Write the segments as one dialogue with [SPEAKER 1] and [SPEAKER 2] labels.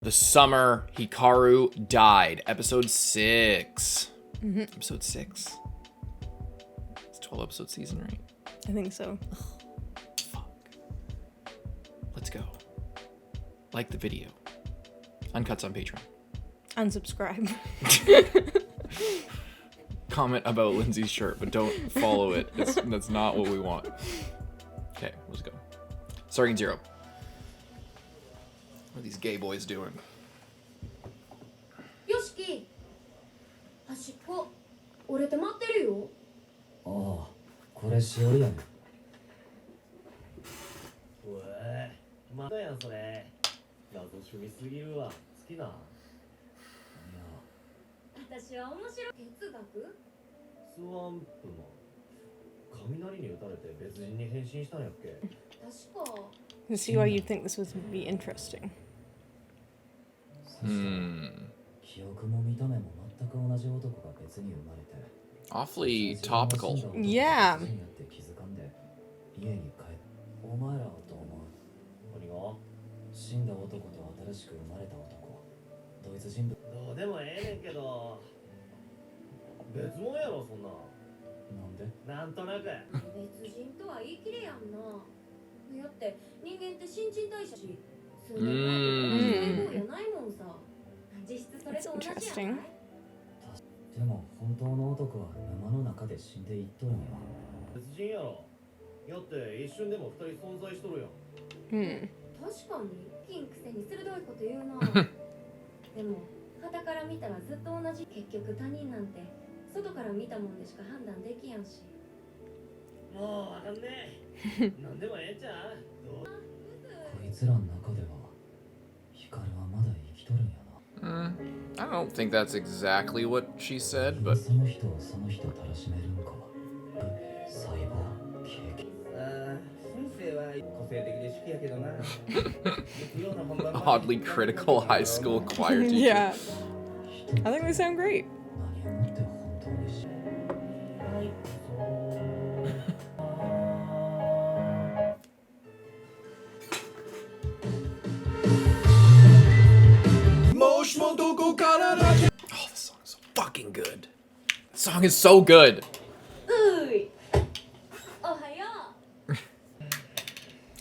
[SPEAKER 1] The summer Hikaru died. Episode 6. Episode 6. It's a 12-episode season, right?
[SPEAKER 2] I think so.
[SPEAKER 1] Fuck. Let's go. Like the video. Uncuts on Patreon.
[SPEAKER 2] Unsubscribe.
[SPEAKER 1] Comment about Lindsay's shirt, but don't follow it. That's not what we want. Okay, let's go. Starting 0. What are these gay boys doing?
[SPEAKER 3] Yoshiki! 端っこ折れて待ってるよ。
[SPEAKER 4] ああ、これしおりやね。
[SPEAKER 5] おい、またやんそれ。謎趣味すぎるわ。好きな。
[SPEAKER 3] 私は面白い哲学？
[SPEAKER 5] スワンプマン。雷に打たれて別人に変身したんやっけ。
[SPEAKER 3] 確か。
[SPEAKER 2] See why you'd think this would be interesting.
[SPEAKER 4] 記憶も見た目も全く同じ男が別に生まれて。
[SPEAKER 1] Awfully topical.
[SPEAKER 2] Yeah.
[SPEAKER 4] 気づかんで家に帰る。お前らはどう思う？
[SPEAKER 5] 何が？
[SPEAKER 4] 死んだ男と新しく生まれた男。ドイツ人物。
[SPEAKER 5] どうでもええねんけど。別物やろそんな。
[SPEAKER 4] なんで？
[SPEAKER 5] なんとなく。
[SPEAKER 3] 別人とは言い切れやんな。だって人間って新陳代謝し、数年前と同じ細胞やないもんさ。実質それと同じやない？
[SPEAKER 4] でも本当の男は沼の中で死んでいっとるんや。
[SPEAKER 5] 別人やろ。やって一瞬でも二人存在しとるやん。
[SPEAKER 3] 確かに金くせに鋭いこと言うな。でも傍から見たらずっと同じ。結局他人なんて外から見たもんでしか判断できやんし。
[SPEAKER 5] もうわかんねえ。なんでもええんちゃう。
[SPEAKER 4] こいつらの中では光はまだ生きとるんやな。
[SPEAKER 1] I don't think that's exactly what she said, but
[SPEAKER 4] その人をその人たらしめるんか。細胞経験。
[SPEAKER 5] 先生は個性的で好きやけどな。
[SPEAKER 1] oddly critical high school choir teacher.
[SPEAKER 2] Yeah. I think they sound great.
[SPEAKER 4] 何をもって本当に死ぬ。
[SPEAKER 1] Oh, this song is so fucking good. This song is so good.
[SPEAKER 3] うい。おはよう。
[SPEAKER 1] I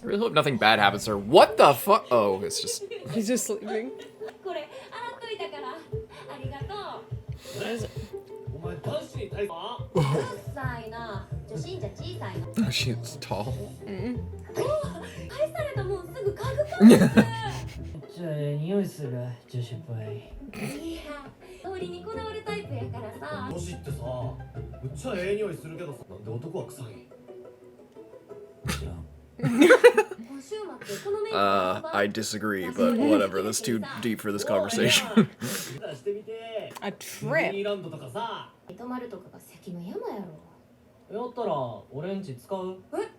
[SPEAKER 1] really hope nothing bad happens to her. What the fuck? Oh, it's just.
[SPEAKER 2] He's just sleeping.
[SPEAKER 3] これ洗っといたからありがとう。
[SPEAKER 2] What is it?
[SPEAKER 5] お前男子に対しては
[SPEAKER 3] 8歳な。女子じゃ小さいの。
[SPEAKER 1] She's tall.
[SPEAKER 3] 返されたもんすぐ家具かも。
[SPEAKER 4] じゃあ匂いする女子っぽい。
[SPEAKER 3] いや、通りにこだわるタイプやからさ。
[SPEAKER 5] 女子ってさ、むっちゃええ匂いするけどさ、なんで男は臭い？
[SPEAKER 4] 知らん。
[SPEAKER 3] 今週末このメイク
[SPEAKER 1] I disagree, but whatever. That's too deep for this conversation.
[SPEAKER 5] してみて。
[SPEAKER 2] A
[SPEAKER 5] ディズニ
[SPEAKER 2] trip.
[SPEAKER 5] ーランドとかさ。
[SPEAKER 3] 泊まるとかが関の山やろ。
[SPEAKER 4] やったら俺んち使う？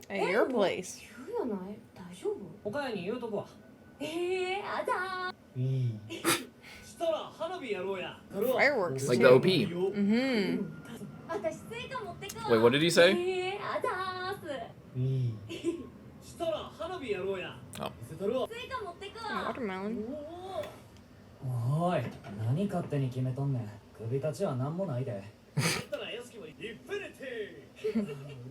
[SPEAKER 2] At your place.
[SPEAKER 3] 言うやない？大丈夫？
[SPEAKER 4] 他に言うとこは。
[SPEAKER 3] あだ
[SPEAKER 4] いい。
[SPEAKER 5] したら花火やろうや。
[SPEAKER 2] Fireworks.
[SPEAKER 1] Like the OP.
[SPEAKER 3] 私スイカ持ってくわ。
[SPEAKER 1] Wait, what did he say?
[SPEAKER 3] あだーす。
[SPEAKER 4] いい。
[SPEAKER 5] したら花火やろうや。
[SPEAKER 1] あ
[SPEAKER 5] 見せたるわ。
[SPEAKER 3] スイカ持ってくわ。
[SPEAKER 2] Watermelon.
[SPEAKER 4] おい、何勝手に決めとんねん。首たちは何もないで。
[SPEAKER 5] だったら屋敷もインフィニティ。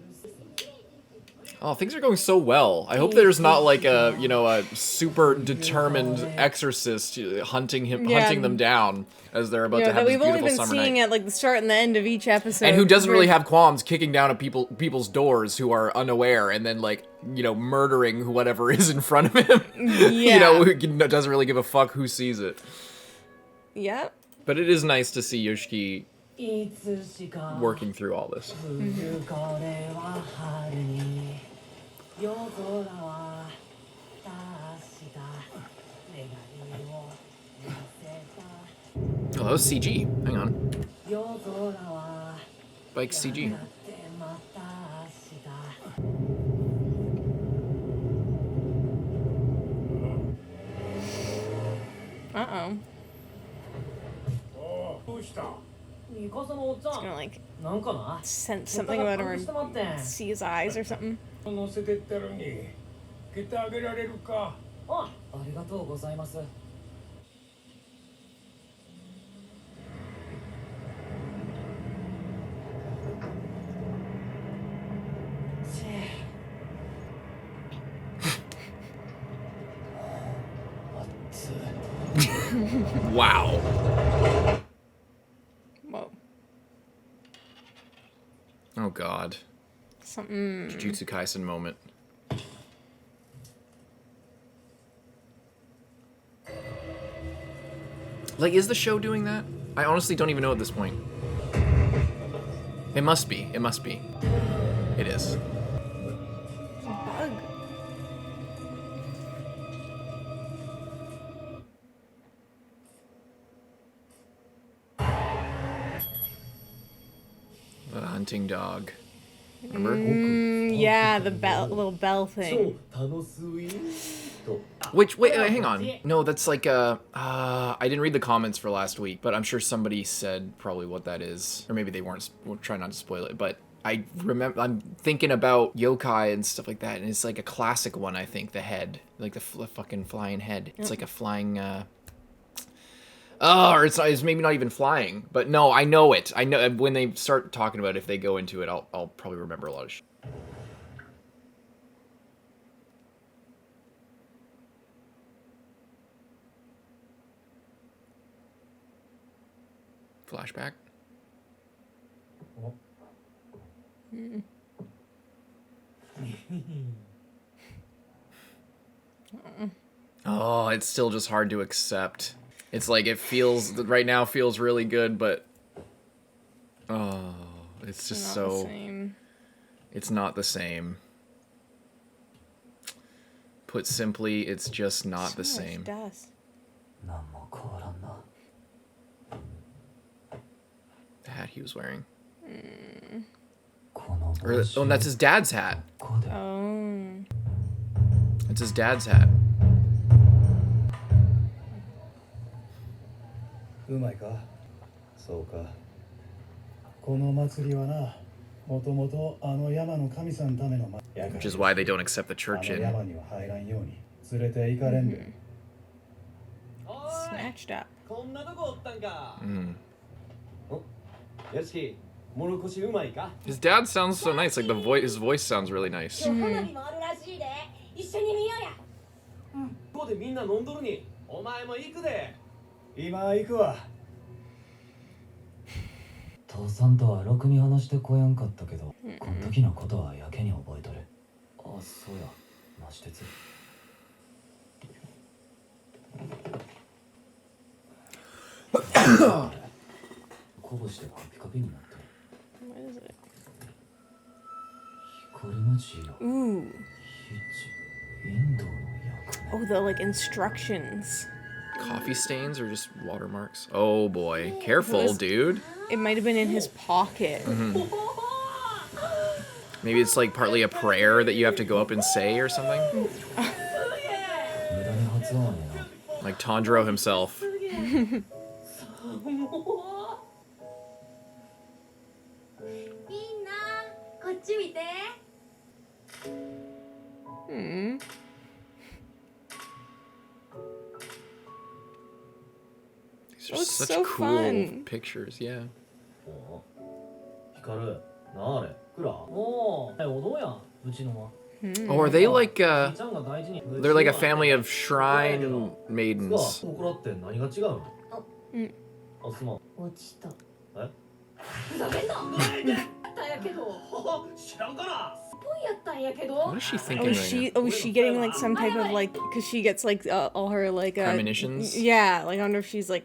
[SPEAKER 1] Oh, things are going so well. I hope there's not like a, a super determined exorcist hunting them down as they're about to
[SPEAKER 2] Yeah,
[SPEAKER 1] have
[SPEAKER 2] that
[SPEAKER 1] this
[SPEAKER 2] we've only
[SPEAKER 1] beautiful
[SPEAKER 2] been
[SPEAKER 1] summer
[SPEAKER 2] seeing
[SPEAKER 1] night.
[SPEAKER 2] at like the start and the end of each episode.
[SPEAKER 1] And who doesn't really have qualms kicking down at people's doors who are unaware and then murdering whatever is in front of him.
[SPEAKER 2] Yeah.
[SPEAKER 1] Who doesn't really give a fuck who sees it.
[SPEAKER 2] Yeah.
[SPEAKER 1] But it is nice to see Yoshiki
[SPEAKER 4] いつしか
[SPEAKER 1] working through all this.
[SPEAKER 4] 冬これは春に夜空は確か願いを見せた
[SPEAKER 1] Oh, that was CG. Hang on.
[SPEAKER 4] 夜空は
[SPEAKER 1] Bike CG.
[SPEAKER 4] やがてまた明日
[SPEAKER 2] Uh-oh.
[SPEAKER 5] どうした？
[SPEAKER 4] ミカサのおっちゃ
[SPEAKER 2] It's gonna
[SPEAKER 4] ん
[SPEAKER 2] like
[SPEAKER 4] なんかな
[SPEAKER 2] sense something about him
[SPEAKER 4] 隠してまってん
[SPEAKER 2] or see his eyes or something.
[SPEAKER 6] 乗せてったのに、けてあげられるか。
[SPEAKER 4] ありがとうございます。
[SPEAKER 1] Wow.
[SPEAKER 2] Whoa.
[SPEAKER 1] Oh god.
[SPEAKER 2] Something.
[SPEAKER 1] Jujutsu Kaisen moment. Like, is the show doing that? I honestly don't even know at this point. It must be. It must be. It is.
[SPEAKER 2] Bug.
[SPEAKER 1] The hunting dog. Remember?
[SPEAKER 2] Yeah, the little bell thing.
[SPEAKER 5] 超楽しいと
[SPEAKER 1] Which, wait, hang on. No, that's like I didn't read the comments for last week, but I'm sure somebody said probably what that is. Or maybe they weren't, we'll try not to spoil it, but I remember, I'm thinking about yokai and stuff like that, and it's like a classic one, I think, the head. Like the fucking flying head. It's like a flying, or it's maybe not even flying, but no, I know it. I know, when they start talking about it, if they go into it, I'll probably remember a lot of shit. Flashback. Oh, it's still just hard to accept. It's like it feels right now feels really good, but oh, it's just
[SPEAKER 2] Not the
[SPEAKER 1] so
[SPEAKER 2] same.
[SPEAKER 1] it's not the same. Put simply, it's just not the
[SPEAKER 2] So much
[SPEAKER 1] same.
[SPEAKER 2] dust.
[SPEAKER 4] 何も変わらんな
[SPEAKER 1] The hat he was wearing.
[SPEAKER 4] この
[SPEAKER 1] Or, oh, and that's his dad's hat.
[SPEAKER 4] ここで
[SPEAKER 2] Oh.
[SPEAKER 1] It's his dad's hat.
[SPEAKER 6] うまいかそうかこの祭りはなもともとあの山の神さんのためのやか
[SPEAKER 1] Which is why they don't accept the
[SPEAKER 6] あ
[SPEAKER 1] church
[SPEAKER 6] の
[SPEAKER 1] in.
[SPEAKER 6] 山には入らんように連れて行かれんで、
[SPEAKER 5] おーい
[SPEAKER 2] Snatched up.
[SPEAKER 5] こんなとこおったんか
[SPEAKER 1] Mm.
[SPEAKER 5] よしもろこしうまいか
[SPEAKER 1] His dad sounds so nice. Like his voice sounds really nice.
[SPEAKER 3] 今日花火もあるらしいで一緒に見ようや
[SPEAKER 5] ここでみんな飲んどるにお前も行くで
[SPEAKER 6] 今行くわ
[SPEAKER 4] 父さんとはろくに話してこやんかったけど、この時のことはやけに覚えとる。あ、そうや、なし鉄。こぼしてカピカピになってる。
[SPEAKER 2] What is it?
[SPEAKER 4] 光の字よ。
[SPEAKER 2] Ooh.
[SPEAKER 4] インドの役目。
[SPEAKER 2] Oh, the like instructions.
[SPEAKER 1] Coffee stains or just watermarks? Oh boy. Careful, dude.
[SPEAKER 2] It might have been in his pocket.
[SPEAKER 1] Maybe it's like partly a prayer that you have to go up and say or something?
[SPEAKER 4] 無駄に発音やな。
[SPEAKER 1] Like Tanjiro himself.
[SPEAKER 3] みんなこっち見て
[SPEAKER 2] Hmm.
[SPEAKER 1] These are
[SPEAKER 2] Looks
[SPEAKER 1] such
[SPEAKER 2] so
[SPEAKER 1] cool
[SPEAKER 2] fun.
[SPEAKER 1] pictures, yeah.
[SPEAKER 5] おヒカルなああれクラ
[SPEAKER 4] おー、おどうやん、うちのは。
[SPEAKER 1] Oh, are they like
[SPEAKER 4] ちゃんが大事に。
[SPEAKER 1] they're like a family of shrine
[SPEAKER 5] ク
[SPEAKER 1] maidens.
[SPEAKER 5] ラここらって何が違うの
[SPEAKER 2] うん
[SPEAKER 5] あすまん
[SPEAKER 3] 落ちた
[SPEAKER 5] え
[SPEAKER 3] ふざけんなやったんやけど
[SPEAKER 5] 知らんから
[SPEAKER 3] ぽいやったんやけど
[SPEAKER 1] What is she thinking
[SPEAKER 2] Oh,
[SPEAKER 1] right
[SPEAKER 2] is she getting like some type of like, because she gets like all her like
[SPEAKER 1] Premonitions?
[SPEAKER 2] Yeah, like I wonder if she's like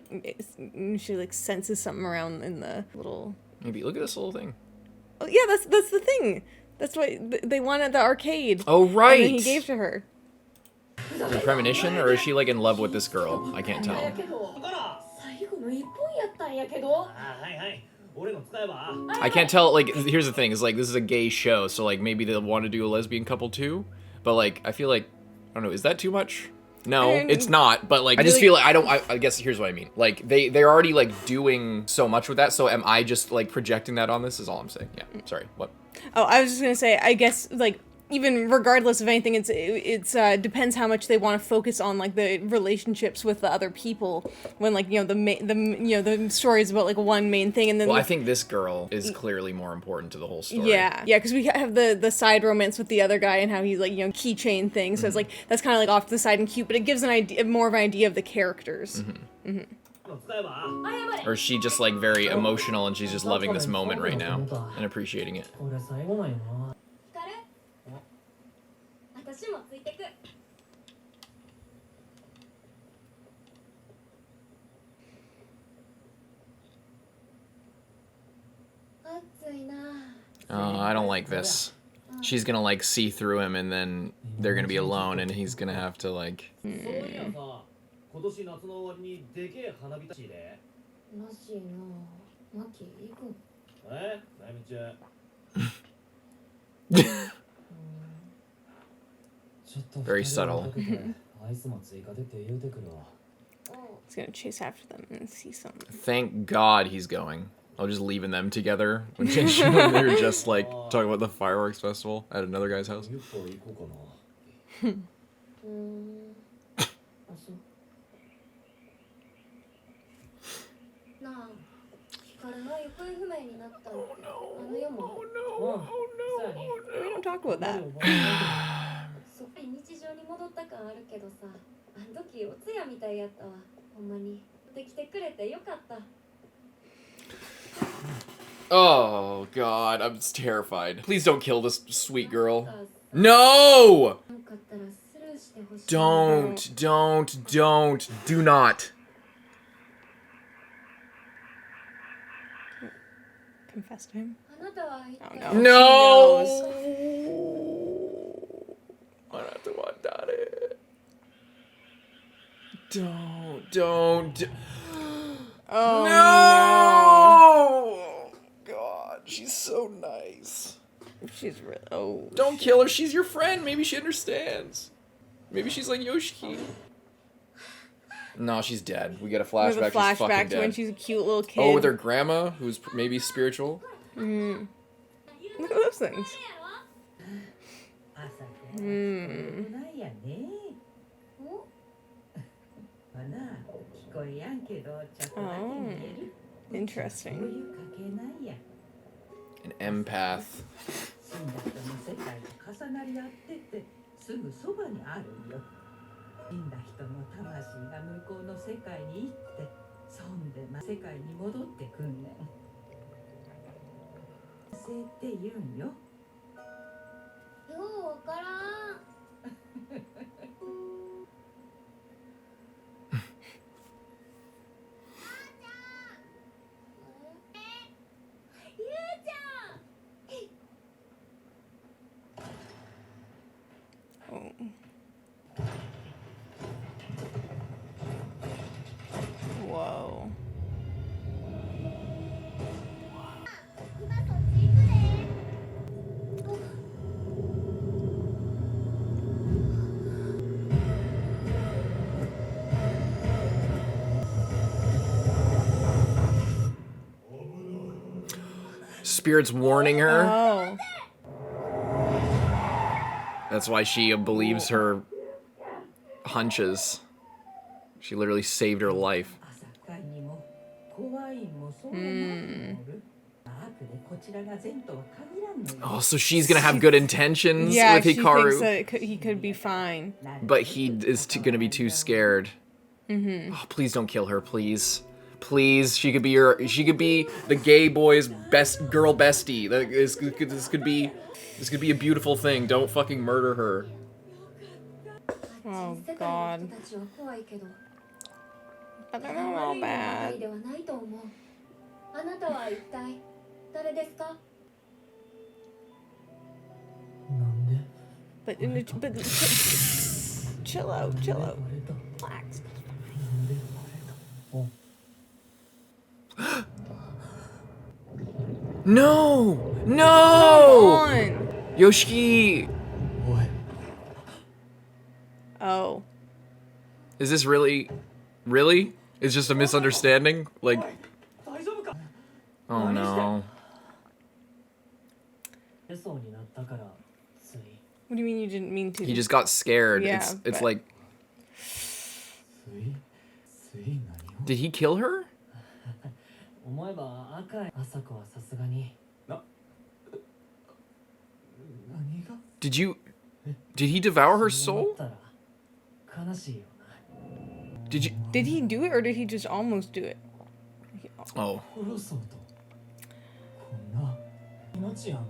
[SPEAKER 2] she like senses something around in the little.
[SPEAKER 1] now? Maybe look at this little thing.
[SPEAKER 2] Oh yeah, that's the thing. That's why they wanted the arcade.
[SPEAKER 1] Oh
[SPEAKER 2] And then
[SPEAKER 1] right.
[SPEAKER 2] he gave to her.
[SPEAKER 1] The premonition, or is she like in love with this girl? I can't
[SPEAKER 3] や
[SPEAKER 1] tell.
[SPEAKER 3] けど
[SPEAKER 5] だから
[SPEAKER 3] 最後の一本やったんやけど
[SPEAKER 5] あはいはい俺の使えば
[SPEAKER 1] I can't tell. Like, here's the thing: is like this is a gay show, so like maybe they'll want to do a lesbian couple too. But like, I feel like I don't know. Is that too much? No,
[SPEAKER 2] I mean,
[SPEAKER 1] it's not. But like, I just
[SPEAKER 2] really-
[SPEAKER 1] feel like I don't. I guess here's what I mean. Like they're already like doing so much with that. So am I just like projecting that on this? Is all I'm saying. Yeah. Sorry. What?
[SPEAKER 2] Oh, I was just gonna say, I guess like even regardless of anything, it's depends how much they want to focus on like the relationships with the other people when like the story is about like one main thing and then
[SPEAKER 1] Well, I think this girl is clearly more important to the whole story.
[SPEAKER 2] yeah because we have the side romance with the other guy and how he's like keychain thing, so it's like that's kind of like off to the side and cute, but it gives an idea, more of an idea of the characters.
[SPEAKER 1] Or is she just like very emotional and she's just loving this moment right now and appreciating it?
[SPEAKER 3] これ最後なんよな。疲れ？私もついてく。暑いな。
[SPEAKER 1] Oh, I don't like this. She's gonna like see through him and then they're gonna be alone and he's gonna have to like...
[SPEAKER 5] そういやさ、今年夏の終わりにでけえ花火大会で。
[SPEAKER 3] らしいな。マキ行くん？
[SPEAKER 5] 悩み中。
[SPEAKER 1] Very subtle.
[SPEAKER 4] アイスも追加でって言うてくるわ。
[SPEAKER 2] He's gonna chase after them and see something.
[SPEAKER 1] Thank God he's going. I'll just leaving them together when they're just like talking about the fireworks festival at another guy's house.
[SPEAKER 5] ゆっと行こうかな。
[SPEAKER 3] あ、そうなあ、ヒカルが行方不明になったのってあの夜も
[SPEAKER 5] そうやね。
[SPEAKER 2] We don't talk about that.
[SPEAKER 3] そっくり日常に戻った感あるけどさ、あの時お通夜みたいやったわ。ほんまにできてくれてよかった。
[SPEAKER 1] Oh God, I'm terrified. Please don't kill this sweet girl. No!
[SPEAKER 3] よかったらスルーしてほしい。
[SPEAKER 1] Don't. Do not.
[SPEAKER 2] Confess to him.
[SPEAKER 3] あなたは一体
[SPEAKER 2] Oh, no.
[SPEAKER 1] No!
[SPEAKER 2] She knows.
[SPEAKER 1] あなたは誰? Don't.
[SPEAKER 2] Oh
[SPEAKER 1] No! God, she's so nice.
[SPEAKER 2] no. She's really. Oh.
[SPEAKER 1] Don't kill her, she's your friend. Maybe she understands. Maybe she's like Yoshiki. No, she's dead. We get a
[SPEAKER 2] We have
[SPEAKER 1] flashback.
[SPEAKER 2] a
[SPEAKER 1] She's fucking
[SPEAKER 2] flashback to
[SPEAKER 1] dead.
[SPEAKER 2] when she's a cute little kid.
[SPEAKER 1] Oh, with her grandma, who's maybe spiritual.
[SPEAKER 2] Look at those things.
[SPEAKER 4] 朝からなんやね。まあな、聞こえやんけど、ちょっとだけ見える。そう
[SPEAKER 2] Interesting.
[SPEAKER 4] いう家系なんや。
[SPEAKER 1] An empath.
[SPEAKER 4] 死んだ人の世界と重なり合ってて、すぐそばにあるんよ。死んだ人の魂が向こうの世界に行って、そんで世界に戻ってくんねん。せって言うんよ。
[SPEAKER 3] ようわからん。ゆうちゃん。
[SPEAKER 2] Oh. Whoa.
[SPEAKER 3] 今そっち行くで。
[SPEAKER 1] Spirit's warning her.
[SPEAKER 2] Oh.
[SPEAKER 1] That's why she believes her hunches. She literally saved her life.
[SPEAKER 4] 朝会にも怖いもそうなる。悪でこちらが善とは限らんのよ。
[SPEAKER 1] Oh, so she's gonna have good intentions
[SPEAKER 2] Yeah,
[SPEAKER 1] with
[SPEAKER 2] she thinks
[SPEAKER 1] Hikaru,
[SPEAKER 2] that he could be fine.
[SPEAKER 1] but he is gonna be too scared. Oh, please don't kill her, please. Please, she could be the gay boy's best girl bestie. This could be a beautiful thing. Don't fucking murder her.
[SPEAKER 2] Oh
[SPEAKER 3] 世界の
[SPEAKER 2] God.
[SPEAKER 3] 人たちは怖いけど。
[SPEAKER 2] I don't know how
[SPEAKER 3] 悪い物語
[SPEAKER 2] bad.
[SPEAKER 3] ではないと思う。あなたは一体誰ですか？
[SPEAKER 4] なんで
[SPEAKER 2] But chill out. Relax.
[SPEAKER 4] なんでお
[SPEAKER 1] No!
[SPEAKER 2] Come
[SPEAKER 1] No!
[SPEAKER 2] on.
[SPEAKER 1] Yoshiki!
[SPEAKER 4] おい
[SPEAKER 2] Oh.
[SPEAKER 1] Is this really? It's just a misunderstanding? Like,
[SPEAKER 4] 大丈夫か
[SPEAKER 1] oh no.
[SPEAKER 4] 出そうになったからつい
[SPEAKER 2] What do you mean you didn't mean to?
[SPEAKER 1] He just got scared.
[SPEAKER 2] Yeah,
[SPEAKER 1] it's
[SPEAKER 2] but-
[SPEAKER 1] like,
[SPEAKER 6] つい何を
[SPEAKER 1] did he kill her?
[SPEAKER 5] 思えば赤い朝子はさすがに
[SPEAKER 6] 何が
[SPEAKER 1] Did he devour her
[SPEAKER 5] そう思
[SPEAKER 1] soul?
[SPEAKER 5] ったら悲しいよな
[SPEAKER 1] Did you?
[SPEAKER 2] Did he do it or did he just almost do it?
[SPEAKER 1] Oh,
[SPEAKER 6] 殺そうとこんな命やん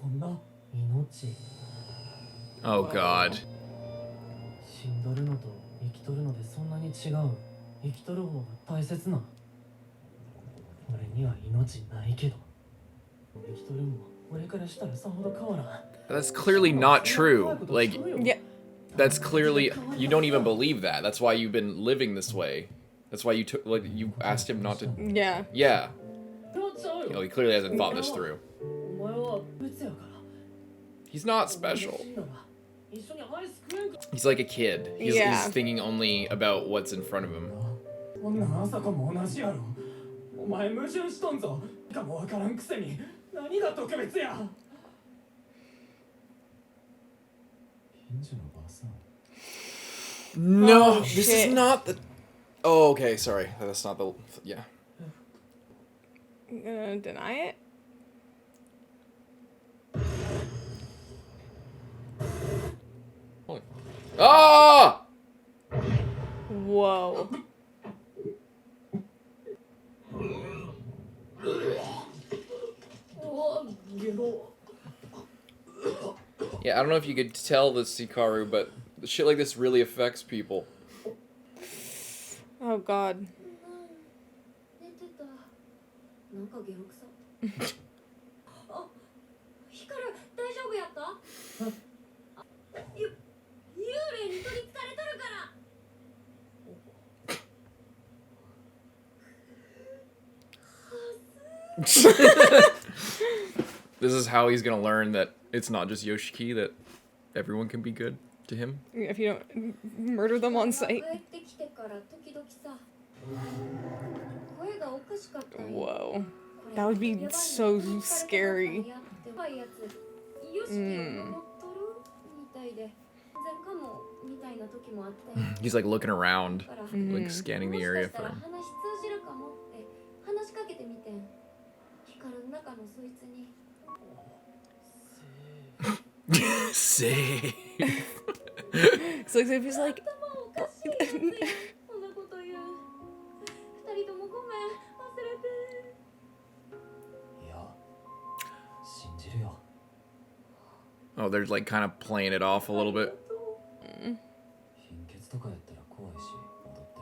[SPEAKER 6] こんな
[SPEAKER 5] 命
[SPEAKER 1] oh God.
[SPEAKER 5] 死んどるのと生きとるのでそんなに違う生きとる方が大切な俺には命ないけど生きとるんも俺からしたらさほど変わらん
[SPEAKER 1] That's clearly not true. Like,
[SPEAKER 2] Yeah.
[SPEAKER 1] that's clearly you don't even believe that. That's why you've been living this way. That's why you took like you asked him not to.
[SPEAKER 2] Yeah.
[SPEAKER 1] Yeah.
[SPEAKER 5] それはちゃう
[SPEAKER 1] You
[SPEAKER 5] よ
[SPEAKER 1] know, he clearly hasn't thought this through.
[SPEAKER 5] お前は別やから
[SPEAKER 1] He's not special.
[SPEAKER 5] 死んだら一緒にアイス食えんか
[SPEAKER 1] He's like a kid. He's
[SPEAKER 2] Yeah.
[SPEAKER 1] thinking only about what's in front of him.
[SPEAKER 6] こんなん朝子も同じやろお前矛盾しとんぞかもわからんくせに何が特別や近所のばあさん
[SPEAKER 1] No,
[SPEAKER 2] Oh,
[SPEAKER 1] this is
[SPEAKER 2] shit.
[SPEAKER 1] not the. Oh, okay. Sorry, that's not the. Yeah.
[SPEAKER 2] Deny it?
[SPEAKER 1] Ah!
[SPEAKER 2] Whoa.
[SPEAKER 1] Yeah, I don't know if you could tell this, Hikaru, but shit like this really affects people.
[SPEAKER 2] Oh god.
[SPEAKER 3] 寝てたなんかゲロ臭あヒカル大丈夫やった幽霊に取りつかれとるから
[SPEAKER 1] This is how he's gonna learn that it's not just Yoshiki, that everyone can be good to him.
[SPEAKER 2] If you don't murder them on sight.
[SPEAKER 3] 帰ってきてから時々さ声がおかしかったんよ
[SPEAKER 2] Whoa. That would be so scary.
[SPEAKER 3] よしきを乗っとるみたいで前科もみたいな時もあって
[SPEAKER 1] He's like looking around,
[SPEAKER 3] から
[SPEAKER 1] like scanning the
[SPEAKER 3] もし
[SPEAKER 1] area
[SPEAKER 3] かした
[SPEAKER 1] for
[SPEAKER 3] ら
[SPEAKER 1] him.
[SPEAKER 3] 話通じるかもって話しかけてみてんヒカルの中のそいつに
[SPEAKER 1] Save.
[SPEAKER 2] So if he's like,
[SPEAKER 3] 頭おかしいやつやこんなこと言う二人ともごめん忘れて
[SPEAKER 5] いや信じるよ
[SPEAKER 1] Oh, they're like kind of playing it off a little bit.
[SPEAKER 5] 貧血とかやったら怖いし戻って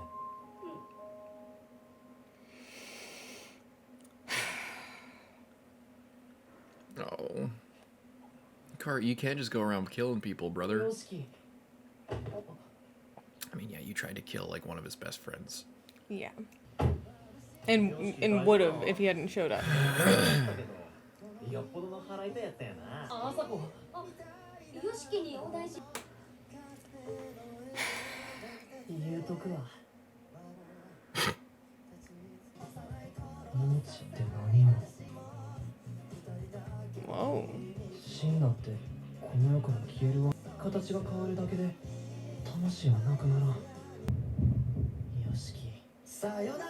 [SPEAKER 1] Oh. Hikaru, you can't just go around killing people, brother.
[SPEAKER 5] よしき
[SPEAKER 1] I mean, yeah, you tried to kill like one of his best friends.
[SPEAKER 2] yeah. And would have if he hadn't showed up.
[SPEAKER 5] よっぽどの腹痛やったやなあさこ
[SPEAKER 3] よしきにお大事
[SPEAKER 5] 言うとくわ命って何も
[SPEAKER 2] Whoa.
[SPEAKER 5] 死んだってこの世から消えるわ形が変わるだけで魂はなくならんよしきさよなら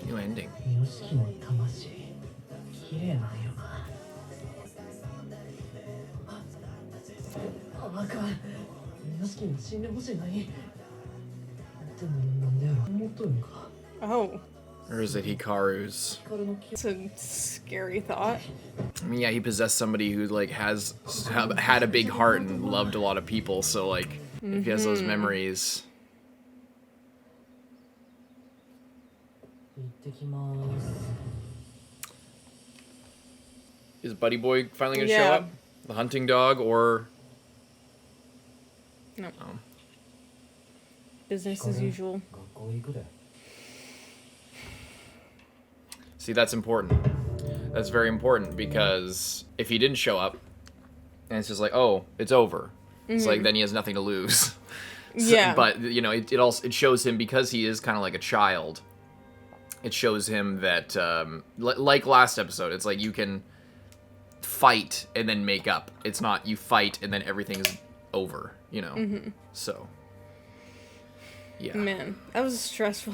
[SPEAKER 1] New ending.
[SPEAKER 5] よしきの魂綺麗なんよなあかんよしきに死んでほしいないでもなんでやろ思っとるんか
[SPEAKER 2] Oh.
[SPEAKER 1] Or is it Hikaru's?
[SPEAKER 5] 光の記
[SPEAKER 2] It's a scary thought.
[SPEAKER 1] I mean, yeah, he possessed somebody who like had a big heart and loved a lot of people. So like, if he has those memories,
[SPEAKER 5] 行ってきます
[SPEAKER 1] is Buddy Boy finally gonna show
[SPEAKER 2] Yeah.
[SPEAKER 1] up? The hunting dog, or
[SPEAKER 2] No.
[SPEAKER 1] Oh.
[SPEAKER 2] Business as usual.
[SPEAKER 5] 学校行くで
[SPEAKER 1] See, that's important. That's very important because if he didn't show up, and it's just like, oh, it's over. It's like then he has nothing to lose. So-
[SPEAKER 2] Yeah.
[SPEAKER 1] But you know, it also shows him because he is kind of like a child. it shows him that, like last episode, it's like you can fight and then make up. It's not you fight and then everything's over, you know? So, yeah.
[SPEAKER 2] Man, that was stressful.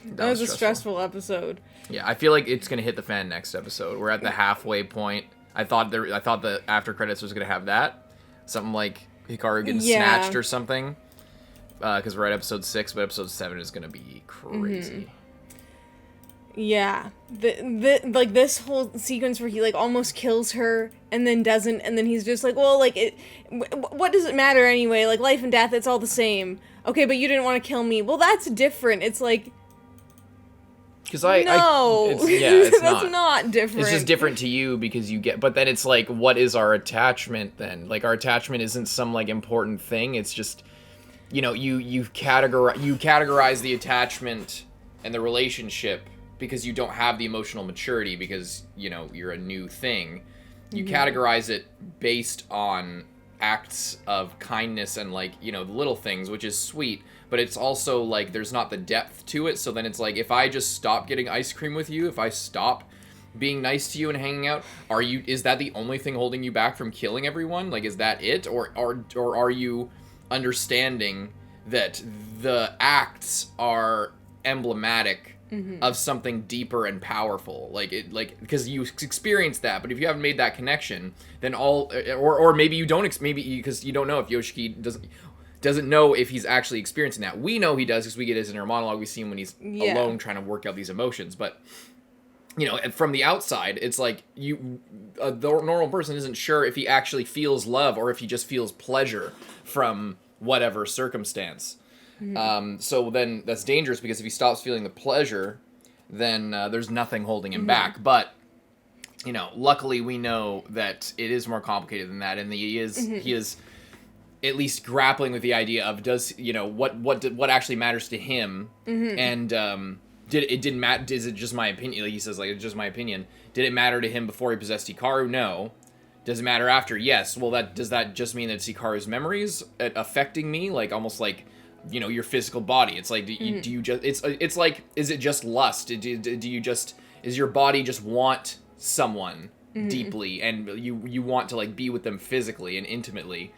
[SPEAKER 2] That was a stressful episode.
[SPEAKER 1] Yeah, I feel like it's gonna hit the fan next episode. We're at the halfway point. I thought the after credits was gonna have that, something like Hikaru getting snatched or something. Because we're at episode 6, but episode 7 is gonna be crazy.
[SPEAKER 2] Yeah, like this whole sequence where he like almost kills her and then doesn't, and then he's just like, well, like what does it matter anyway? Like life and death, it's all the same. Okay, but you didn't want to kill me. Well, that's different. It's like.
[SPEAKER 1] Because
[SPEAKER 2] it's not different.
[SPEAKER 1] It's just different to you because you get, but then it's like, what is our attachment then? Like our attachment isn't some like important thing. It's just, you know, you categorize the attachment and the relationship because you don't have the emotional maturity because, you know, you're a new thing. You categorize it based on acts of kindness and like, you know, the little things, which is sweet. But it's also, like, there's not the depth to it. So then it's like, if I just stop getting ice cream with you, if I stop being nice to you and hanging out, is that the only thing holding you back from killing everyone? Like, is that it? Or are you understanding that the acts are emblematic of something deeper and powerful? Because you experienced that, but if you haven't made that connection, then or maybe you don't, maybe because you don't know if Yoshiki doesn't know if he's actually experiencing that. We know he does because we get his inner monologue. We see him when he's alone trying to work out these emotions. But, you know, from the outside, it's like the normal person isn't sure if he actually feels love or if he just feels pleasure from whatever circumstance. So then that's dangerous because if he stops feeling the pleasure, then there's nothing holding him back. But, you know, luckily we know that it is more complicated than that. And he is at least grappling with the idea of is it actually matters to him, and is it just my opinion? Like he says, like, it's just my opinion. Did it matter to him before he possessed Hikaru? No. Does it matter after? Yes. Well, does that just mean that it's Hikaru's memories affecting me? Like almost like, you know, your physical body. It's like do you just it's like, is it just lust? Do you just, is your body just want someone deeply and you want to like be with them physically and intimately?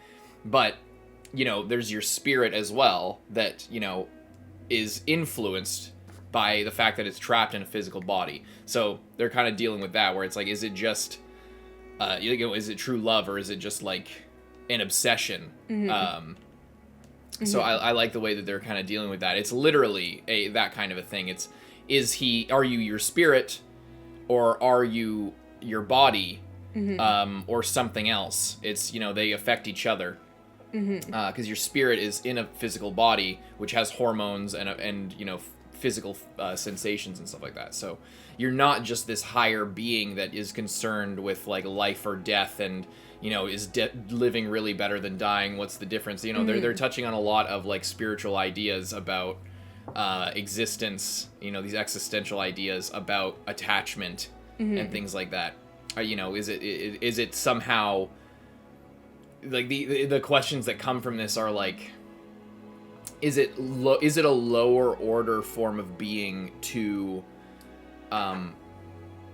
[SPEAKER 1] But, you know, there's your spirit as well that, you know, is influenced by the fact that it's trapped in a physical body. So they're kind of dealing with that, where it's like, is it just, is it true love or is it just like an obsession? So I like the way that they're kind of dealing with that. It's literally that kind of a thing. Are you your spirit or are you your body or something else? It's, you know, they affect each other. Because your spirit is in a physical body, which has hormones and you know, physical sensations and stuff like that. So you're not just this higher being that is concerned with like life or death and, you know, is living really better than dying. What's the difference? You know, they're touching on a lot of like spiritual ideas about existence. You know, these existential ideas about attachment and things like that. You know, is it somehow, like the questions that come from this are like, is it a lower order form of being to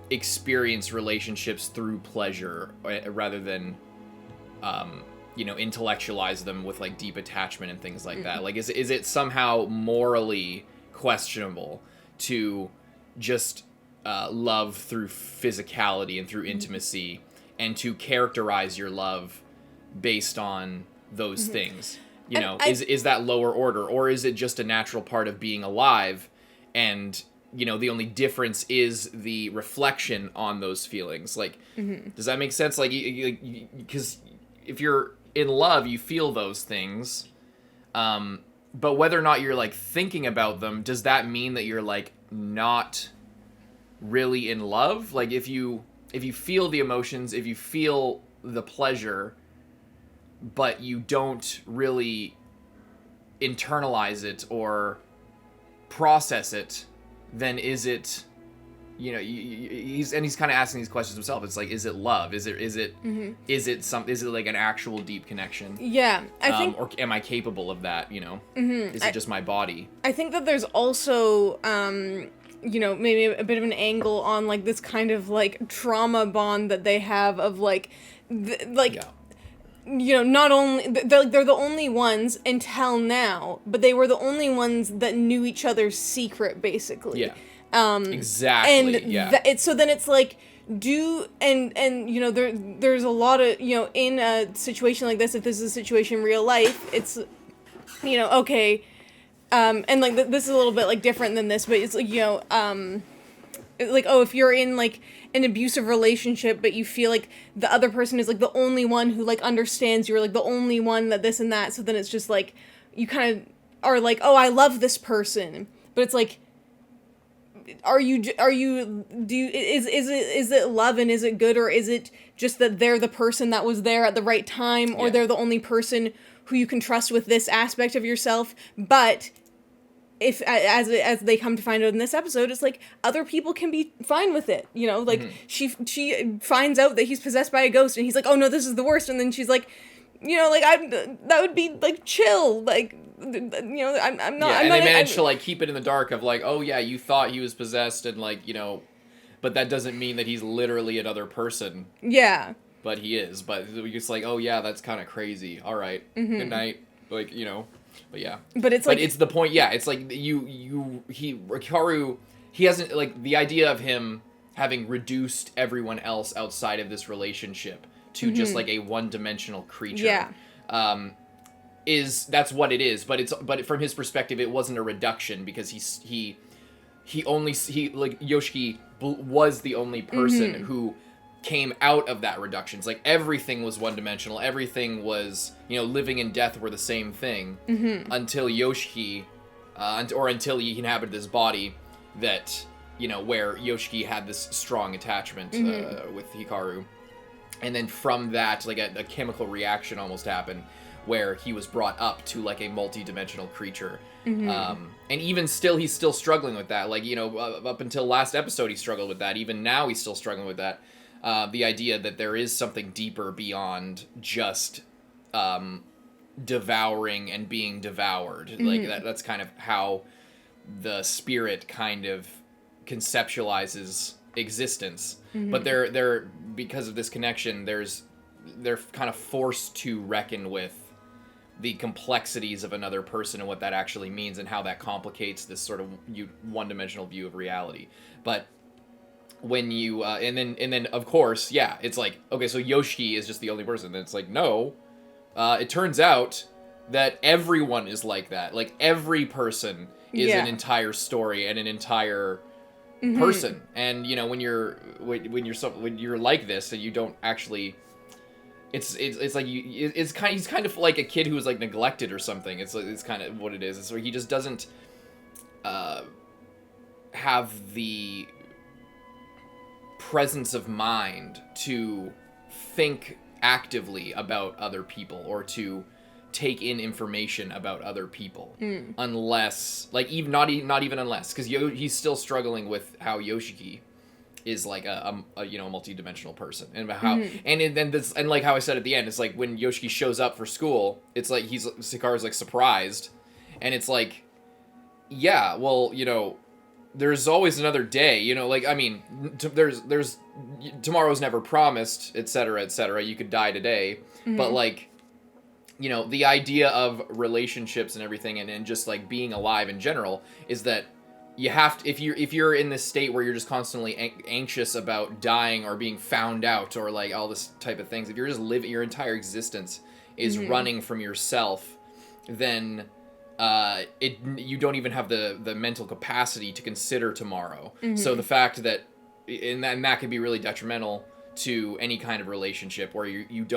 [SPEAKER 1] experience relationships through pleasure rather than you know, intellectualize them with like deep attachment and things like that? Like is it somehow morally questionable to just love through physicality and through intimacy and to characterize your love based on those things? You know, is that lower order, or is it just a natural part of being alive? And, you know, the only difference is the reflection on those feelings. Like, does that make sense? Like, because if you're in love, you feel those things. But whether or not you're like thinking about them, does that mean that you're like not really in love? Like, if you feel the emotions, if you feel the pleasure, but you don't really internalize it or process it, then is it, you know, he's kind of asking these questions himself. It's like, is it love? Is it like an actual deep connection?
[SPEAKER 2] Yeah, I think,
[SPEAKER 1] or am I capable of that? You know, is it just my body?
[SPEAKER 2] I think that there's also you know, maybe a bit of an angle on, like, this kind of, like, trauma bond that they have of, like,
[SPEAKER 1] Yeah.
[SPEAKER 2] you know, not only they're the only ones until now, but they were the only ones that knew each other's secret, basically.
[SPEAKER 1] Yeah. Exactly.
[SPEAKER 2] And
[SPEAKER 1] yeah.
[SPEAKER 2] so then it's like, and you know, there's a lot of, you know, in a situation like this, if this is a situation in real life, it's, you know, okay, and like this is a little bit like different than this, but it's like, you know, like, oh, if you're in like an abusive relationship, but you feel like the other person is like the only one who like understands you, or like the only one that this and that, so then it's just like, you kind of are like, oh, I love this person, but it's like, is it love, and is it good, or is it just that they're the person that was there at the right time, or they're the only person who you can trust with this aspect of yourself? But if, as they come to find out in this episode, it's like other people can be fine with it, you know, like she finds out that he's possessed by a ghost, and he's like, oh no, this is the worst, and then she's like, you know, like, that would be like chill, like, you know, I'm not.
[SPEAKER 1] Yeah,
[SPEAKER 2] I'm
[SPEAKER 1] and
[SPEAKER 2] not,
[SPEAKER 1] they managed to like keep it in the dark of like, oh yeah, you thought he was possessed, and like, you know, but that doesn't mean that he's literally another person.
[SPEAKER 2] Yeah.
[SPEAKER 1] But he is. But we just like, oh yeah, that's kind of crazy. All right, good night. Like, you know, but yeah.
[SPEAKER 2] But it's like,
[SPEAKER 1] but it's the point. Yeah, it's like Hikaru. He hasn't, like, the idea of him having reduced everyone else outside of this relationship to just like a one-dimensional creature.
[SPEAKER 2] Yeah.
[SPEAKER 1] That's what it is, but from his perspective, it wasn't a reduction, because he like Yoshiki was the only person who came out of that reduction. It's like everything was one-dimensional, everything was, you know, living and death were the same thing until Yoshiki, or until he inhabited this body that, you know, where Yoshiki had this strong attachment with Hikaru, and then from that, like a chemical reaction almost happened, where he was brought up to like a multi-dimensional creature. And even still, he's still struggling with that. Like, you know, up until last episode, he struggled with that. Even now, he's still struggling with that. The idea that there is something deeper beyond just devouring and being devoured. Like, that's kind of how the spirit kind of conceptualizes existence. But they're because of this connection, they're kind of forced to reckon with the complexities of another person and what that actually means, and how that complicates this sort of one-dimensional view of reality. But when you and then of course, yeah, it's like, okay, so Yoshiki is just the only person. And it's like, no, it turns out that everyone is like that. Like, every person is an entire story and an entire person. And, you know, when you're like this, and you don't actually, it's like he's kind of like a kid who was like neglected or something. It's kind of what it is. It's where he just doesn't have the presence of mind to think actively about other people, or to take in information about other people, unless, like, even not even unless, because he's still struggling with how Yoshiki is like a you know, multi-dimensional person, and how and then this, and like how I said at the end, it's like when Yoshiki shows up for school, it's like Hikaru's like surprised, and it's like, yeah, well, you know, there's always another day, you know, like, I mean, there's tomorrow's never promised, etc., etc. You could die today, but like, you know, the idea of relationships and everything, and just like being alive in general, is that you have to, if you're in this state where you're just constantly anxious about dying or being found out, or like all this type of things, if you're just living, your entire existence is running from yourself, then you don't even have the mental capacity to consider tomorrow. So the fact that, and that can be really detrimental to any kind of relationship, where you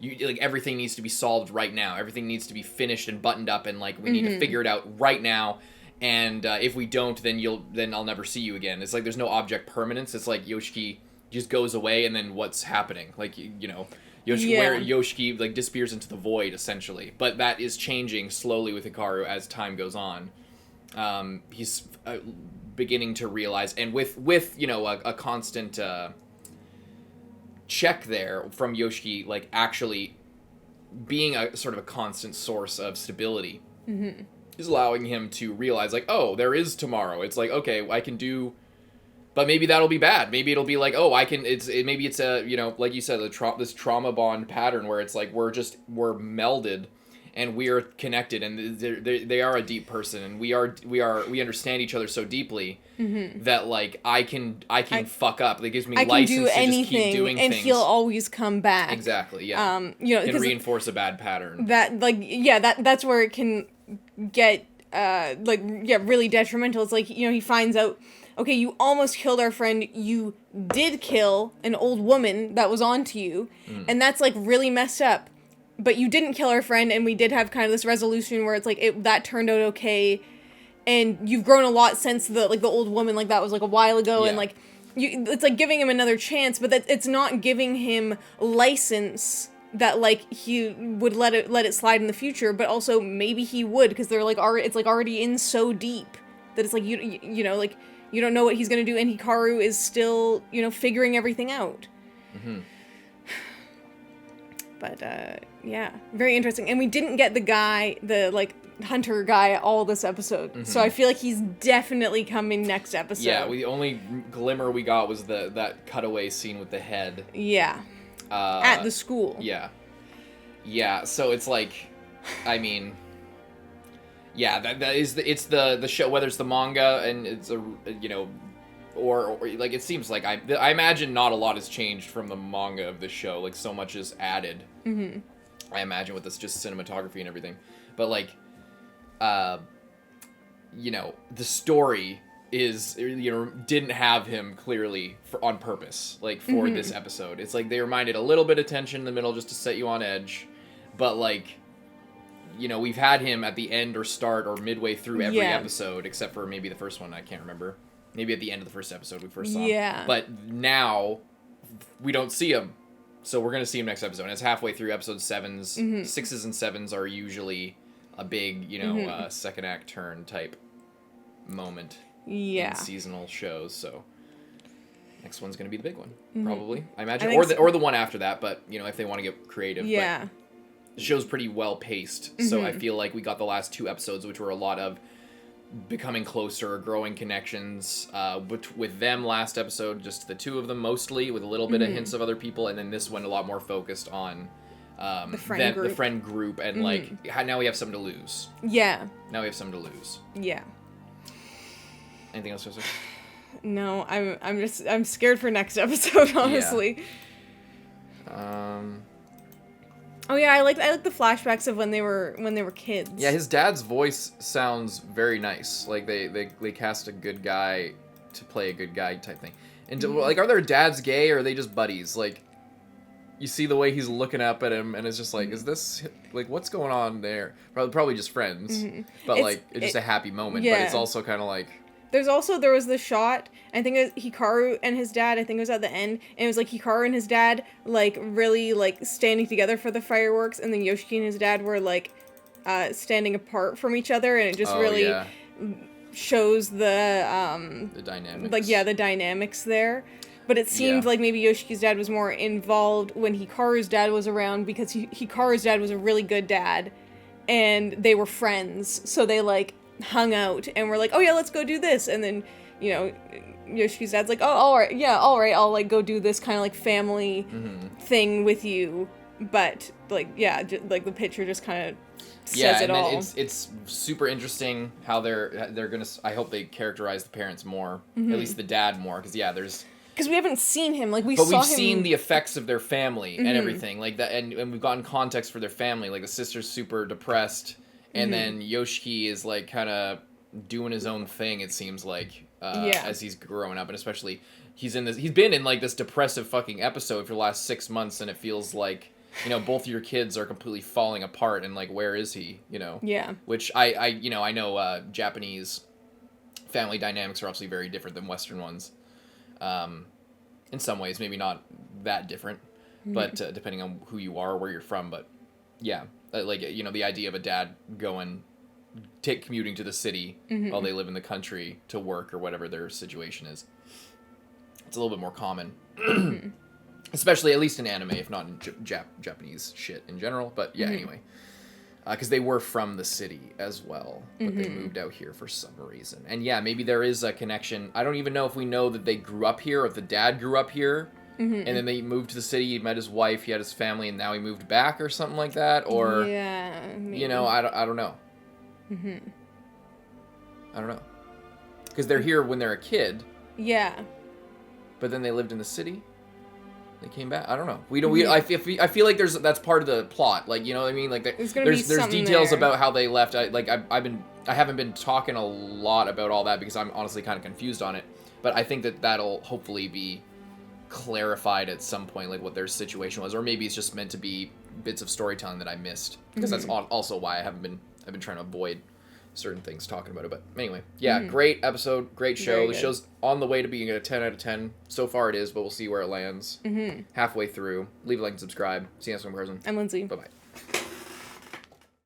[SPEAKER 1] like, everything needs to be solved right now, everything needs to be finished and buttoned up, and like we need to figure it out right now, and if we don't, then I'll never see you again. It's like there's no object permanence. It's like Yoshiki just goes away, and then what's happening? Like, you know, Yoshiki like disappears into the void, essentially. But that is changing slowly with Hikaru as time goes on. He's beginning to realize, and with you know, a constant check there from Yoshiki, like actually being a sort of a constant source of stability. is allowing him to realize, like, oh, there is tomorrow. It's like, okay, I can do... But maybe that'll be bad. Maybe it'll be like, oh, maybe it's a, you know, like you said, this trauma bond pattern where it's like we're melded and we are connected, and they are a deep person, and we understand each other so deeply that like I can fuck up. It gives me license to just keep doing things,
[SPEAKER 2] and he'll always come back.
[SPEAKER 1] Exactly. Yeah.
[SPEAKER 2] You know,
[SPEAKER 1] can reinforce a bad pattern.
[SPEAKER 2] That's where it can get really detrimental. It's like, you know, he finds out, okay, you almost killed our friend. You did kill an old woman that was onto you, and that's like really messed up. But you didn't kill our friend, and we did have kind of this resolution where it's like that turned out okay, and you've grown a lot since the old woman, like that was like a while ago, and like it's like giving him another chance, but it's not giving him license that like he would let it slide in the future, but also maybe he would, because they're like it's like already in so deep that it's like you know, like you don't know what he's gonna do, and Hikaru is still, you know, figuring everything out. But, yeah, very interesting. And we didn't get the like, hunter guy all this episode. So I feel like he's definitely coming next episode.
[SPEAKER 1] Yeah, the only glimmer we got was that cutaway scene with the head.
[SPEAKER 2] Yeah. At the school.
[SPEAKER 1] Yeah. Yeah, so it's like, I mean... Yeah, it's the show, whether it's the manga and it's a, you know... Or like, it seems like I imagine not a lot has changed from the manga of the show. Like, so much is added. I imagine with this just cinematography and everything. But like, you know, the story is, you know, didn't have him clearly on purpose. Like for this episode, it's like they reminded a little bit of tension in the middle just to set you on edge. But like, you know, we've had him at the end or start or midway through every episode, except for maybe the first one. I can't remember. Maybe at the end of the first episode we first saw him. But now we don't see him. So we're going to see him next episode. And it's halfway through episode 7s. 6s and 7s are usually a big, you know, second act turn type moment in seasonal shows. So next one's going to be the big one, probably. I imagine. Or the one after that, but, you know, if they want to get creative. Yeah. But the show's pretty well paced. So I feel like we got the last 2 episodes, which were a lot of becoming closer, growing connections with them last episode, just the 2 of them mostly, with a little bit of hints of other people, and then this one a lot more focused on the friend group, and like now we have something to lose. Now we have something to lose. Anything else to say?
[SPEAKER 2] No, I'm scared for next episode, honestly. Oh yeah, I like the flashbacks of when they were kids.
[SPEAKER 1] Yeah, his dad's voice sounds very nice. Like they cast a good guy to play a good guy type thing. And like, are their dads gay, or are they just buddies? Like, you see the way he's looking up at him, and it's just like, is this like, what's going on there? Probably just friends, but it's just a happy moment. But it's also kind of like.
[SPEAKER 2] There was the shot, I think it was Hikaru and his dad, I think it was at the end, and it was like Hikaru and his dad, like, really, like, standing together for the fireworks, and then Yoshiki and his dad were, like, standing apart from each other, and it just shows the
[SPEAKER 1] dynamics.
[SPEAKER 2] Like, the dynamics there. But it seemed like maybe Yoshiki's dad was more involved when Hikaru's dad was around, because Hikaru's dad was a really good dad, and they were friends, so they, like, hung out and were like, oh yeah, let's go do this, and then, you know, Yoshiki's dad's like, oh, all right, I'll like go do this kind of like family thing with you, but like, like the picture just kind of says it all.
[SPEAKER 1] It's super interesting how they're gonna. I hope they characterize the parents more, at least the dad more, because
[SPEAKER 2] because we haven't seen him, like
[SPEAKER 1] we've seen the effects of their family and everything like that, and we've gotten context for their family. Like the sister's super depressed. And then Yoshiki is, like, kind of doing his own thing, it seems like, as he's growing up. And especially, he's been in, like, this depressive fucking episode for the last 6 months, and it feels like, you know, both of your kids are completely falling apart, and, like, where is he, you know? Yeah. Which I know Japanese family dynamics are obviously very different than Western ones. In some ways, maybe not that different, but depending on who you are or where you're from, but, yeah. Like, you know, the idea of a dad commuting to the city while they live in the country to work or whatever their situation is. It's a little bit more common. Especially, at least in anime, if not in Japanese shit in general. But, yeah, anyway. Because they were from the city as well, but they moved out here for some reason. And yeah, maybe there is a connection. I don't even know if we know that they grew up here, or if the dad grew up here, and then they moved to the city, he met his wife, he had his family, and now he moved back or something like that. Or,
[SPEAKER 2] yeah, maybe.
[SPEAKER 1] you know, I don't know. I don't know. Because they're here when they're a kid,
[SPEAKER 2] Yeah.
[SPEAKER 1] but then they lived in the city. They came back. I don't know. We don't. I feel like that's part of the plot. Like, you know what I mean? Like
[SPEAKER 2] There's gonna be
[SPEAKER 1] there's
[SPEAKER 2] something
[SPEAKER 1] details
[SPEAKER 2] there.
[SPEAKER 1] about how they left. I haven't been talking a lot about all that because I'm honestly kind of confused on it. But I think that'll hopefully be clarified at some point, like what their situation was, or maybe it's just meant to be bits of storytelling that I missed, because that's also why I've been trying to avoid certain things talking about it. But anyway, yeah, great episode, great show.
[SPEAKER 2] Very
[SPEAKER 1] The
[SPEAKER 2] good.
[SPEAKER 1] show's on the way to being a 10 out of 10. So far it is, but we'll see where it lands halfway through. Leave a like and subscribe. See you next one, person.
[SPEAKER 2] I'm Lindsay.
[SPEAKER 1] Bye-bye.